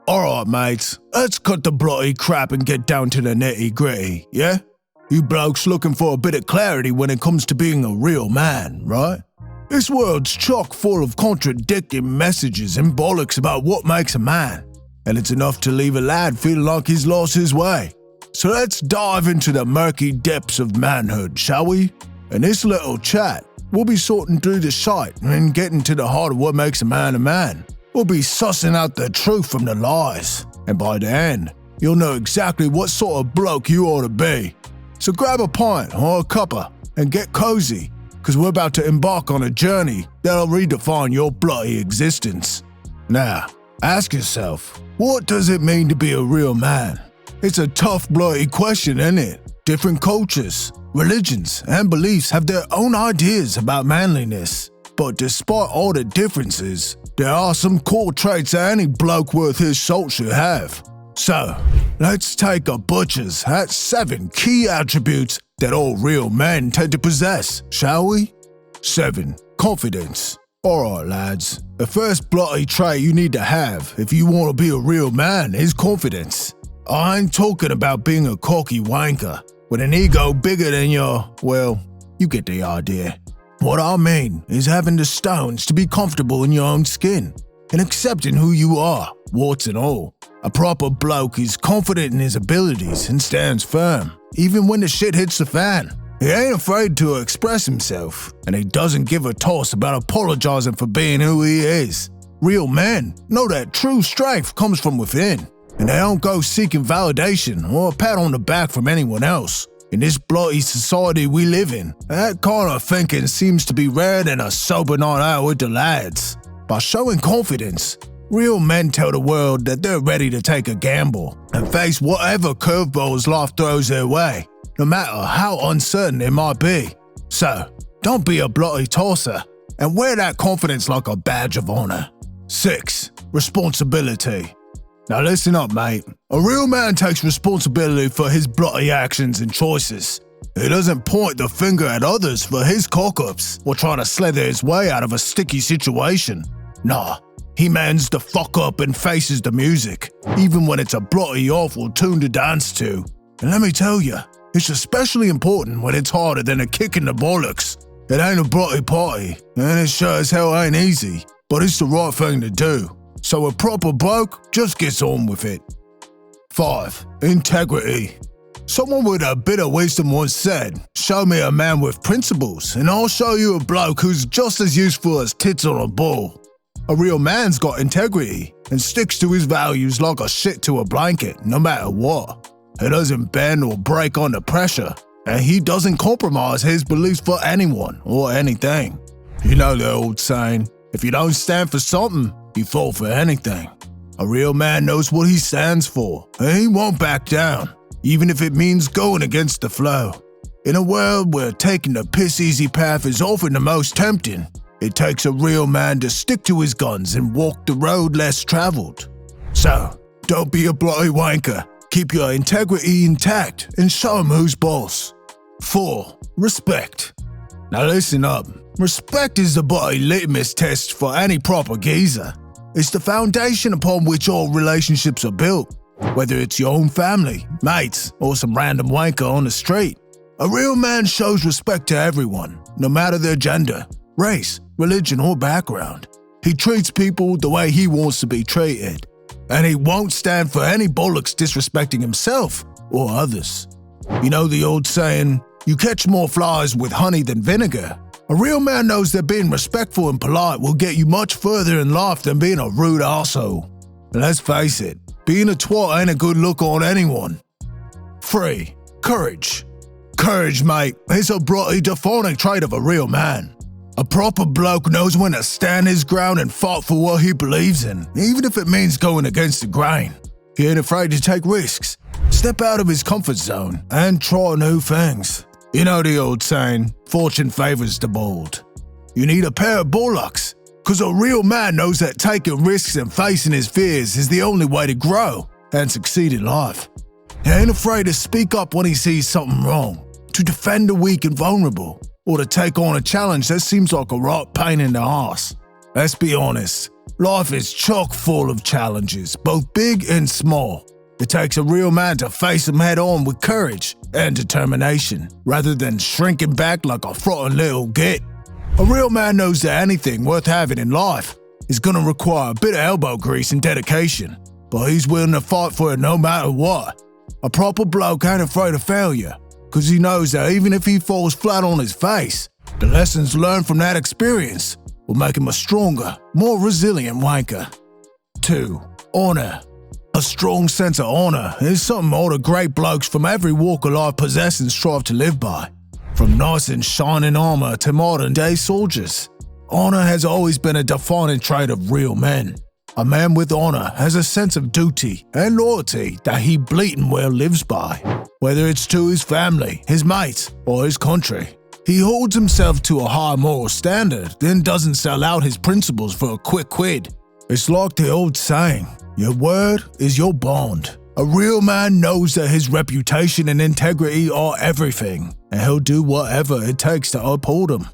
Alright mates, let's cut the bloody crap and get down to the nitty gritty, yeah? You blokes looking for a bit of clarity when it comes to being a real man, right? This world's chock full of contradicting messages and bollocks about what makes a man, and it's enough to leave a lad feeling like he's lost his way. So let's dive into the murky depths of manhood, shall we? In this little chat, we'll be sorting through the shite and getting to the heart of what makes a man a man. We'll be sussing out the truth from the lies, and by the end, you'll know exactly what sort of bloke you ought to be. So grab a pint or a cuppa and get cozy, because we're about to embark on a journey that'll redefine your bloody existence. Now, ask yourself, what does it mean to be a real man? It's a tough bloody question, isn't it? Different cultures, religions, and beliefs have their own ideas about manliness. But despite all the differences, there are some core traits that any bloke worth his salt should have. So, let's take a butcher's at 7 key attributes that all real men tend to possess, shall we? 7. Confidence. Alright lads, the first bloody trait you need to have if you want to be a real man is confidence. I ain't talking about being a cocky wanker with an ego bigger than your, well, you get the idea. What I mean is having the stones to be comfortable in your own skin and accepting who you are, warts and all. A proper bloke is confident in his abilities and stands firm, even when the shit hits the fan. He ain't afraid to express himself, and he doesn't give a toss about apologizing for being who he is. Real men know that true strength comes from within, and they don't go seeking validation or a pat on the back from anyone else. In this bloody society we live in, that kind of thinking seems to be rarer than a sober night out with the lads. By showing confidence, real men tell the world that they're ready to take a gamble and face whatever curveballs life throws their way, no matter how uncertain it might be. So, don't be a bloody tosser and wear that confidence like a badge of honor. 6. Responsibility. Now listen up, mate. A real man takes responsibility for his bloody actions and choices. He doesn't point the finger at others for his cock-ups or try to slither his way out of a sticky situation. Nah, he mans the fuck up and faces the music, even when it's a bloody awful tune to dance to. And let me tell you, it's especially important when it's harder than a kick in the bollocks. It ain't a bloody party, and it sure as hell ain't easy, but it's the right thing to do. So a proper bloke just gets on with it. 5. Integrity. Someone with a bit of wisdom once said, "Show me a man with principles, and I'll show you a bloke who's just as useful as tits on a bull." A real man's got integrity and sticks to his values like a shit to a blanket, no matter what. He doesn't bend or break under pressure, and he doesn't compromise his beliefs for anyone or anything. You know the old saying, if you don't stand for something, you fall for anything. A real man knows what he stands for, and he won't back down, even if it means going against the flow. In a world where taking the piss-easy path is often the most tempting, it takes a real man to stick to his guns and walk the road less traveled. So, don't be a bloody wanker. Keep your integrity intact and show him who's boss. 4. Respect. Now listen up. Respect is the bloody litmus test for any proper geezer. It's the foundation upon which all relationships are built, whether it's your own family, mates, or some random wanker on the street. A real man shows respect to everyone, no matter their gender, race, religion, or background. He treats people the way he wants to be treated, and he won't stand for any bollocks disrespecting himself or others. You know the old saying, you catch more flies with honey than vinegar. A real man knows that being respectful and polite will get you much further in life than being a rude arsehole. And let's face it, being a twat ain't a good look on anyone. 3. Courage. Courage, mate, is a bloody defining trait of a real man. A proper bloke knows when to stand his ground and fight for what he believes in, even if it means going against the grain. He ain't afraid to take risks, step out of his comfort zone, and try new things. You know the old saying, fortune favors the bold. You need a pair of bullocks, because a real man knows that taking risks and facing his fears is the only way to grow and succeed in life. He ain't afraid to speak up when he sees something wrong, to defend the weak and vulnerable, or to take on a challenge that seems like a right pain in the arse. Let's be honest, Life is chock full of challenges, both big and small. It takes a real man to face them head on with courage and determination, rather than shrinking back like a frightened little git. A real man knows that anything worth having in life is going to require a bit of elbow grease and dedication, but he's willing to fight for it no matter what. A proper bloke ain't afraid of failure, because he knows that even if he falls flat on his face, the lessons learned from that experience will make him a stronger, more resilient wanker. 2. Honor. A strong sense of honor is something all the great blokes from every walk of life possess and strive to live by. From knights in shining armor to modern-day soldiers, honor has always been a defining trait of real men. A man with honor has a sense of duty and loyalty that he bleating well lives by, whether it's to his family, his mates, or his country. He holds himself to a high moral standard, then doesn't sell out his principles for a quick quid. It's like the old saying, your word is your bond. A real man knows that his reputation and integrity are everything, and he'll do whatever it takes to uphold them.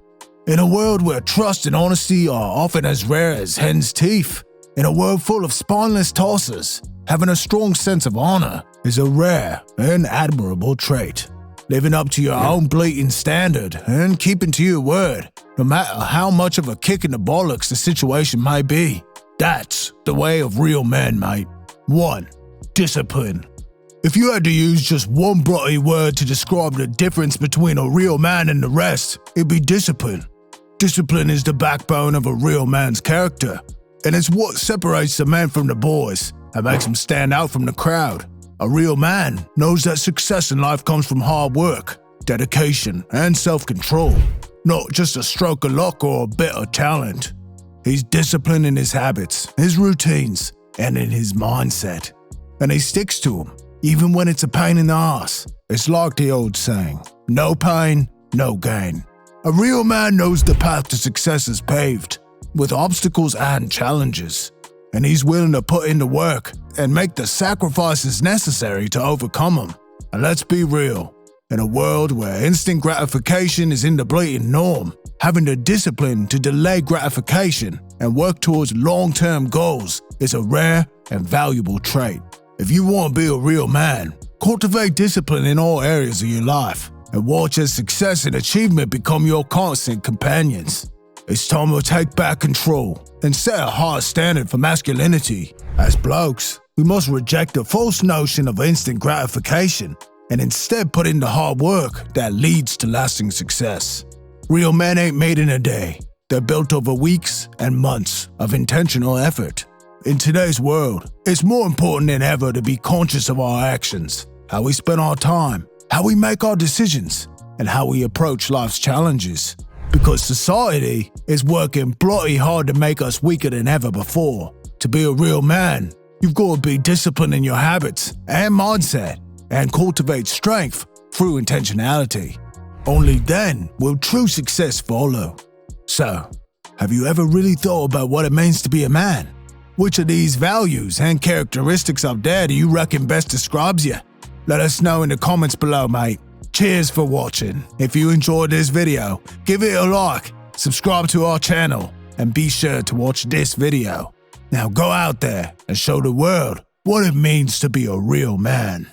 In a world where trust and honesty are often as rare as hen's teeth, in a world full of spineless tossers, having a strong sense of honor is a rare and admirable trait. Living up to your own bleating standard and keeping to your word, no matter how much of a kick in the bollocks the situation may be. That's the way of real men, mate. 1. Discipline. If you had to use just one bloody word to describe the difference between a real man and the rest, it'd be discipline. Discipline is the backbone of a real man's character, and it's what separates the man from the boys and makes him stand out from the crowd. A real man knows that success in life comes from hard work, dedication, and self-control, not just a stroke of luck or a bit of talent. He's disciplined in his habits, his routines, and in his mindset, and he sticks to them, even when it's a pain in the ass. It's like the old saying, no pain, no gain. A real man knows the path to success is paved with obstacles and challenges, and he's willing to put in the work and make the sacrifices necessary to overcome them. And let's be real, in a world where instant gratification is in the blatant norm, having the discipline to delay gratification and work towards long-term goals is a rare and valuable trait. If you want to be a real man, cultivate discipline in all areas of your life and watch as success and achievement become your constant companions. It's time to take back control and set a high standard for masculinity. As blokes, we must reject the false notion of instant gratification and instead put in the hard work that leads to lasting success. Real men ain't made in a day. They're built over weeks and months of intentional effort. In today's world, it's more important than ever to be conscious of our actions, how we spend our time, how we make our decisions, and how we approach life's challenges. Because society is working bloody hard to make us weaker than ever before. To be a real man, you've got to be disciplined in your habits and mindset and cultivate strength through intentionality. Only then will true success follow. So, have you ever really thought about what it means to be a man? Which of these values and characteristics up there do you reckon best describes you? Let us know in the comments below, mate. Cheers for watching. If you enjoyed this video, give it a like, subscribe to our channel, and be sure to watch this video. Now go out there and show the world what it means to be a real man.